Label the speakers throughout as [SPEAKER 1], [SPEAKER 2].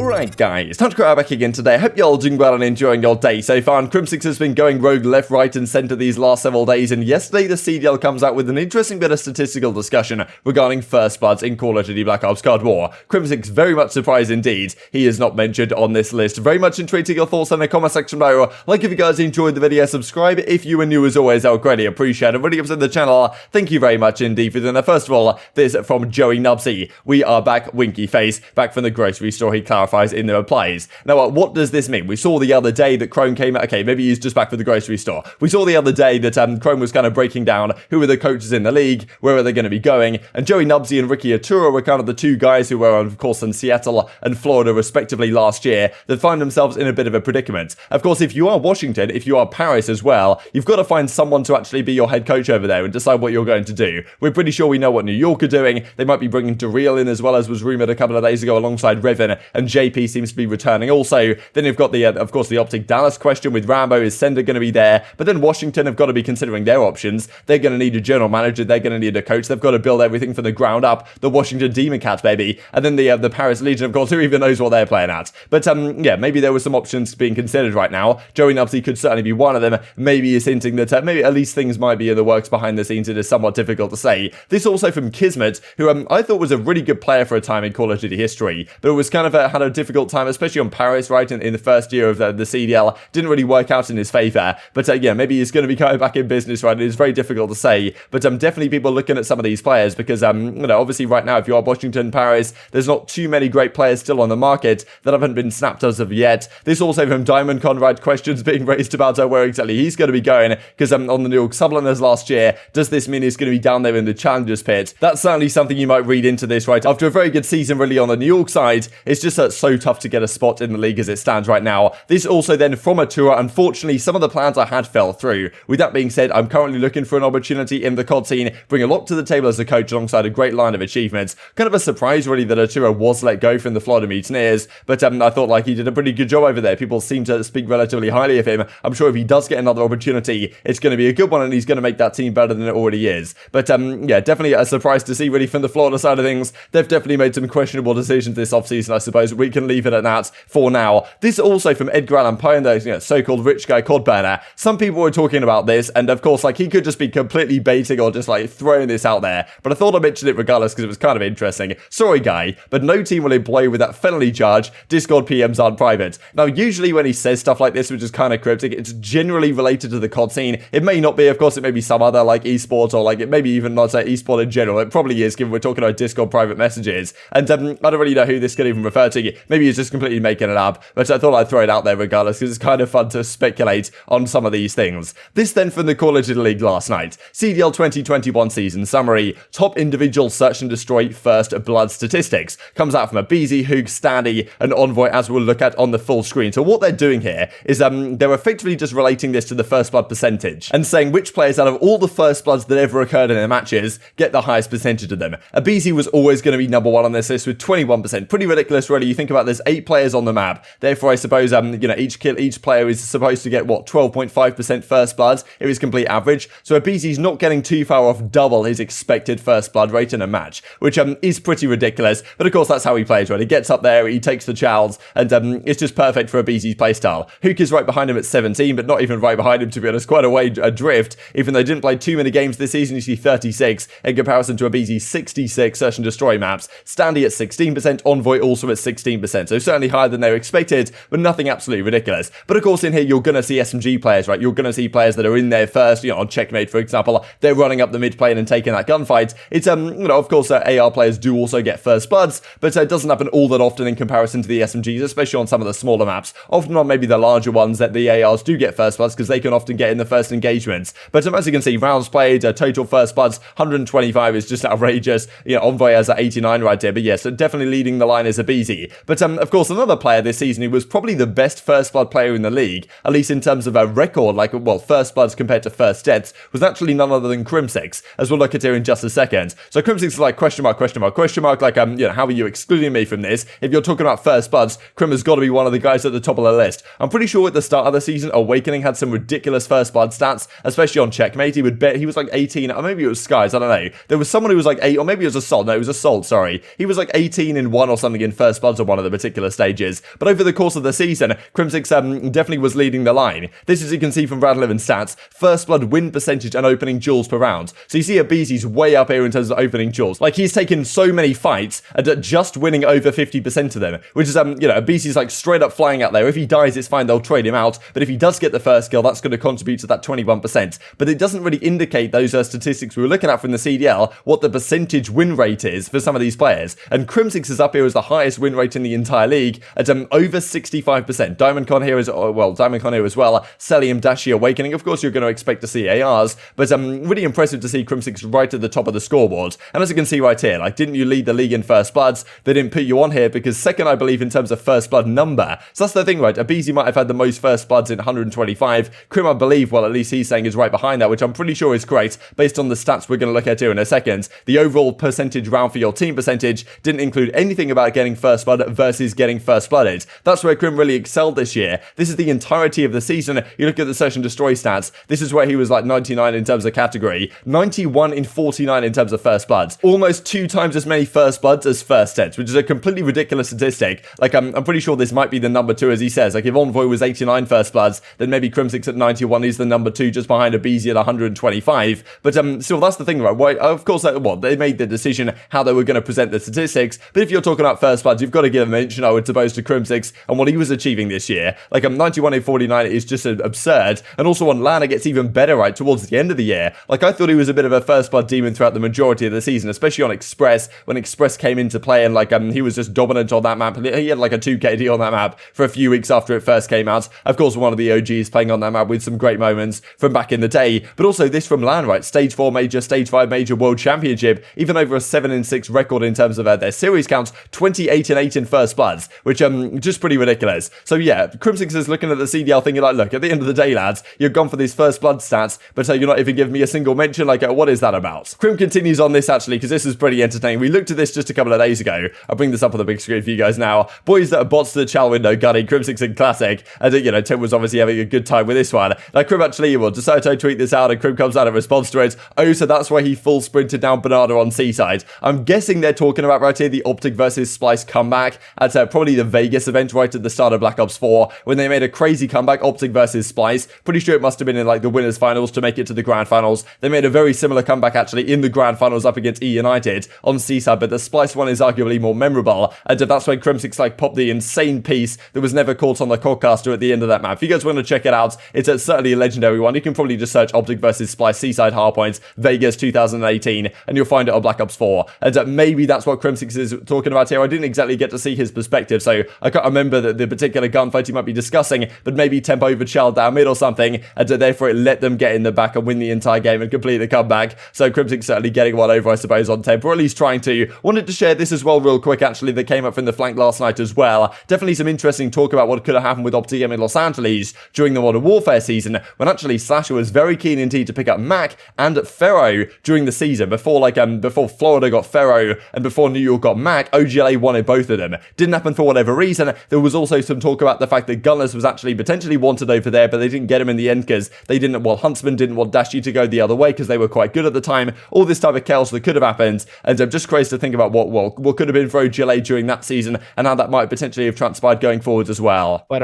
[SPEAKER 1] Alright guys, TacticalRab back again today. I hope you're all doing well and enjoying your day so far. And Crimsix has been going rogue left, right and centre these last several days, and yesterday the CDL comes out with an interesting bit of statistical discussion regarding first bloods in Call of Duty Black Ops Cold War. Crimsix very much surprised indeed he is not mentioned on this list. Very much intrigued your thoughts in the comment section below. Like if you guys enjoyed the video, subscribe if you are new as always, I would greatly appreciate it. Really up to the channel, thank you very much indeed for doing that. First of all, this from Joey Nubsy. We are back, winky face, back from the grocery store, he clarifies in the replies. Now, what does this mean? We saw the other day that Chrome came out. Okay, maybe he's just back for the grocery store. We saw the other day that Chrome was kind of breaking down who are the coaches in the league, where are they going to be going, and Joey Nubsy and Ricky Atura were kind of the two guys who were, of course, in Seattle and Florida, respectively, last year, that find themselves in a bit of a predicament. Of course, if you are Washington, if you are Paris as well, you've got to find someone to actually be your head coach over there and decide what you're going to do. We're pretty sure we know what New York are doing. They might be bringing Guerrillas in as well, as was rumored a couple of days ago, alongside Riven, and JP seems to be returning also. Then you've got the, of course, the OpTic Dallas question with Rambo. Is Sender going to be there? But then Washington have got to be considering their options. They're going to need a general manager. They're going to need a coach. They've got to build everything from the ground up. The Washington Demon Cats, baby. And then the Paris Legion, of course, who even knows what they're playing at. But, yeah, maybe there were some options being considered right now. Joey Nubsy could certainly be one of them. Maybe he's hinting that maybe at least things might be in the works behind the scenes. It is somewhat difficult to say. This also from Kismet, who I thought was a really good player for a time in Call of Duty history. But it was kind of had a difficult time, especially on Paris, right, in the first year of the CDL. Didn't really work out in his favour. But yeah, maybe he's going to be coming back in business, right? It is very difficult to say. But definitely people looking at some of these players because, you know, obviously right now, if you are Washington, Paris, there's not too many great players still on the market that haven't been snapped as of yet. This also from Diamond Conrad, questions being raised about where exactly he's going to be going because on the New York Subliners last year, does this mean he's going to be down there in the Challengers pit? That's certainly something you might read into this, right? After a very good season really on the New York side, it's just so tough to get a spot in the league as it stands right now. This also then from Atura, unfortunately, some of the plans I had fell through. With that being said, I'm currently looking for an opportunity in the COD scene, bring a lot to the table as a coach alongside a great line of achievements. Kind of a surprise really that Atura was let go from the Florida Mutineers, but I thought like he did a pretty good job over there. People seem to speak relatively highly of him. I'm sure if he does get another opportunity, it's going to be a good one and he's going to make that team better than it already is. But yeah, definitely a surprise to see really from the Florida side of things. They've definitely made some questionable decisions this offseason, I suppose. We can leave it at that for now. This also from Edgar Allan Poe, and the so-called rich guy COD burner. Some people were talking about this, and of course, like he could just be completely baiting or just like throwing this out there. But I thought I'd mention it regardless because it was kind of interesting. Sorry, guy, but no team will employ you with that felony charge. Discord PMs aren't private. Now, usually when he says stuff like this, which is kind of cryptic, it's generally related to the COD scene. It may not be, of course, it may be some other like esports or like it may be even not say esport in general. It probably is, given we're talking about Discord private messages. And I don't really know who this could even refer to. Maybe he's just completely making it up, but I thought I'd throw it out there regardless because it's kind of fun to speculate on some of these things. This then from the Call of Duty League last night. CDL 2021 season summary. Top individual search and destroy first blood statistics. Comes out from aBeZy, Huke, Standy, and Envoy, as we'll look at on the full screen. So what they're doing here is they're effectively just relating this to the first blood percentage and saying which players out of all the first bloods that ever occurred in their matches get the highest percentage of them. aBeZy was always going to be number one on this list with 21%. Pretty ridiculous, really. You think about there's 8 players on the map. Therefore, I suppose you know, each player is supposed to get what 12.5% first bloods if it's complete average. So aBeZy's not getting too far off double his expected first blood rate in a match, which is pretty ridiculous. But of course, that's how he plays, right? He gets up there, he takes the chows, and it's just perfect for aBeZy's playstyle. Huke is right behind him at 17, but not even right behind him, to be honest. Quite a way adrift. Even though they didn't play too many games this season, you see 36 in comparison to aBeZy's 66 search and destroy maps. Standy at 16%, Envoy also at 16%. So certainly higher than they were expected, but nothing absolutely ridiculous. But of course in here you're going to see SMG players, right? You're going to see players that are in there first, you know, on Checkmate for example, they're running up the mid plane and taking that gunfight. It's you know, of course AR players do also get first bloods, but it doesn't happen all that often in comparison to the SMGs, especially on some of the smaller maps. Often on maybe the larger ones that the ARs do get first bloods because they can often get in the first engagements. But as you can see, rounds played, total first bloods 125 is just outrageous. You know, Envoy has at 89 right there, but yes, definitely leading the line is aBeZy. But of course another player this season who was probably the best first blood player in the league, at least in terms of a record, like, well, first bloods compared to first deaths, was actually none other than Crimsix, as we'll look at here in just a second. So Crimsix is like question mark, like, you know, how are you excluding me from this? If you're talking about first bloods, Crim has got to be one of the guys at the top of the list. I'm pretty sure at the start of the season, Awakening had some ridiculous first blood stats, especially on Checkmate. He would bet he was like 18, or maybe it was Skies, I don't know. There was someone who was like 8, or maybe it was Assault. No, it was Assault, sorry. He was like 18 in 1 or something in first bloods or one of the particular stages. But over the course of the season, Crimsix definitely was leading the line. This, as you can see from Radliv and stats, first blood win percentage and opening duels per round. So you see aBeZy's way up here in terms of opening duels. Like, he's taken so many fights and just winning over 50% of them, which is, you know, aBeZy's like straight up flying out there. If he dies, it's fine, they'll trade him out. But if he does get the first kill, that's going to contribute to that 21%. But it doesn't really indicate those statistics we were looking at from the CDL, what the percentage win rate is for some of these players. And Crimsix is up here as the highest win rate in the entire league at over 65%. DiamondCon here is, well, DiamondCon here as well. Cellium, Dashy, Awakening. Of course, you're going to expect to see ARs, but really impressive to see Crimsix right at the top of the scoreboard. And as you can see right here, like, didn't you lead the league in first bloods? They didn't put you on here because second, I believe, in terms of first blood number. So that's the thing, right? aBeZy might have had the most first bloods in 125. Crim, I believe, well, at least he's saying is right behind that, which I'm pretty sure is correct based on the stats we're going to look at here in a second. The overall percentage round for your team percentage didn't include anything about getting first blood versus getting first blooded. That's where Crim really excelled this year. This is the entirety of the season. You look at the search and destroy stats. This is where he was like 99 in terms of category, 91 in 49 in terms of first bloods. Almost 2 times as many first bloods as first heads, which is a completely ridiculous statistic. Like, I'm pretty sure this might be the number 2, as he says. Like, if Envoy was 89 first bloods, then maybe Crimsix at 91 is the number 2, just behind aBeZy at 125. But still, that's the thing, right? Why, of course, they made the decision how they were going to present the statistics. But if you're talking about first bloods, you've got to give a mention, I would suppose, to Crimsix and what he was achieving this year. Like, 91 in 49 is just absurd. And also on LAN, it gets even better right towards the end of the year. Like, I thought he was a bit of a first blood demon throughout the majority of the season, especially on Express, when Express came into play, and like he was just dominant on that map. He had like a 2 KD on that map for a few weeks after it first came out. Of course, one of the OGs playing on that map with some great moments from back in the day. But also this from LAN, right? Stage 4 major, Stage 5 major World Championship, even over a 7-6 record in terms of their series counts, 28-8 in first bloods, which just pretty ridiculous. So yeah, Crimsix is looking at the CDL thinking like, look, at the end of the day, lads, you've gone for these first blood stats, but you're not even giving me a single mention. Like, what is that about? Crim continues on this actually, because this is pretty entertaining. We looked at this just a couple of days ago. I'll bring this up on the big screen for you guys now. Boys that are bots to the chal window, Gunny, Crimsix and Classic. And you know, Temp was obviously having a good time with this one. Like, Crim actually, well, decided to tweet this out, and Crim comes out in response to it. Oh, so that's why he full sprinted down Banana on Seaside. I'm guessing they're talking about right here the OpTic versus Splice comeback at probably the Vegas event right at the start of Black Ops 4, when they made a crazy comeback, OpTic versus Splice. Pretty sure it must have been in like the winners finals to make it to the grand finals. They made a very similar comeback actually in the grand finals up against E United on Seaside, but the Splice one is arguably more memorable, and that's when Crimsix like popped the insane piece that was never caught on the Codcaster at the end of that map. If you guys want to check it out, it's certainly a legendary one. You can probably just search OpTic versus Splice Seaside Hardpoints Vegas 2018 and you'll find it on Black Ops 4, and maybe that's what Crimsix is talking about here. I didn't exactly get to see his perspective, so I can't remember the particular gunfight he might be discussing, but maybe Temp overshelled down mid or something, and therefore it let them get in the back and win the entire game and complete the comeback. So Crimsix certainly getting one over, I suppose, on Temp, or at least trying to. Wanted to share this as well real quick actually, that came up from the flank last night as well. Definitely some interesting talk about what could have happened with OpTic in Los Angeles during the Modern Warfare season, when actually Slasher was very keen indeed to pick up Mack and Fero during the season. Before Florida got Fero and before New York got Mack, OGLA wanted both of them. Didn't happen for whatever reason. There was also some talk about the fact that Gunless was actually potentially wanted over there, but they didn't get him in the end because they didn't, well, Huntsman didn't want Dashy to go the other way because they were quite good at the time. All this type of chaos that could have happened, and I'm just crazy to think about what could have been for OGLA during that season and how that might potentially have transpired going forwards as well.
[SPEAKER 2] But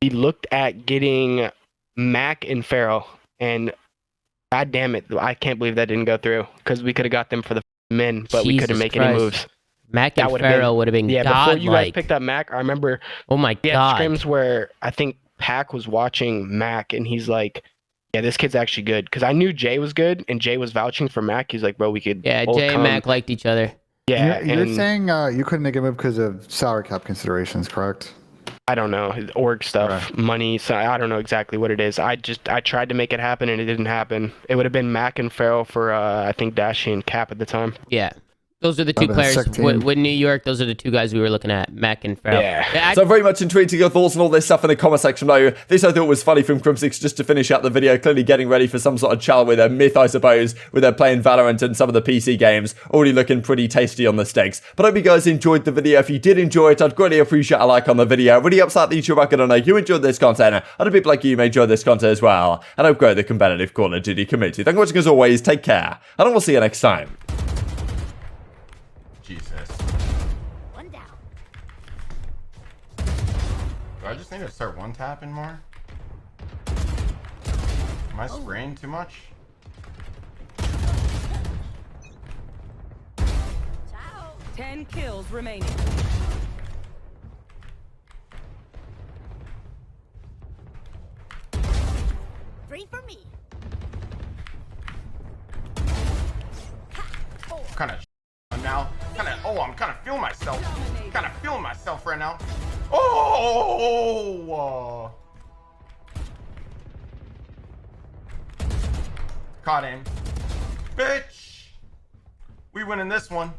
[SPEAKER 2] we looked at getting Mack and Fero, and god damn it, I can't believe that didn't go through, because we could have got them for the men, but we couldn't make any moves.
[SPEAKER 3] Mack and Fero would have been
[SPEAKER 2] before you guys picked up Mack, I remember scrims where I think Pack was watching Mack and he's like, yeah, this kid's actually good, because I knew Jay was good and Jay was vouching for Mack. He's like, bro, we could
[SPEAKER 3] Jay and Mack liked each other.
[SPEAKER 2] Yeah,
[SPEAKER 4] you're saying you couldn't make a move because of salary cap considerations, correct?
[SPEAKER 2] I don't know, org stuff, money, so I don't know exactly what it is. I tried to make it happen and it didn't happen. It would have been Mack and Fero for I think Dashy and Cap at the time.
[SPEAKER 3] Yeah. Those are the two players with New York. Those are the two guys we were looking at, Mack and Fero.
[SPEAKER 2] Yeah.
[SPEAKER 1] So very much intrigued to your thoughts on all this stuff in the comment section below. This I thought was funny from Crimsix just to finish out the video, clearly getting ready for some sort of chal with a myth, I suppose, with their playing Valorant and some of the PC games. Already looking pretty tasty on the sticks. But I hope you guys enjoyed the video. If you did enjoy it, I'd greatly appreciate a like on the video. It really helps out the YouTube record. I know you enjoyed this content. Other people like you may enjoy this content as well. And I hope grow the competitive Call of Duty community. Thank you for watching as always. Take care. And I will see you next time.
[SPEAKER 5] Jesus. One down.
[SPEAKER 6] Do I just need to start one tapping more? Am I spraying too much?
[SPEAKER 5] 10 kills remaining. Three for me.
[SPEAKER 6] Kind of now. I'm kind of feeling myself. Kind of feeling myself right now. Oh! Caught him. Bitch! We winning this one.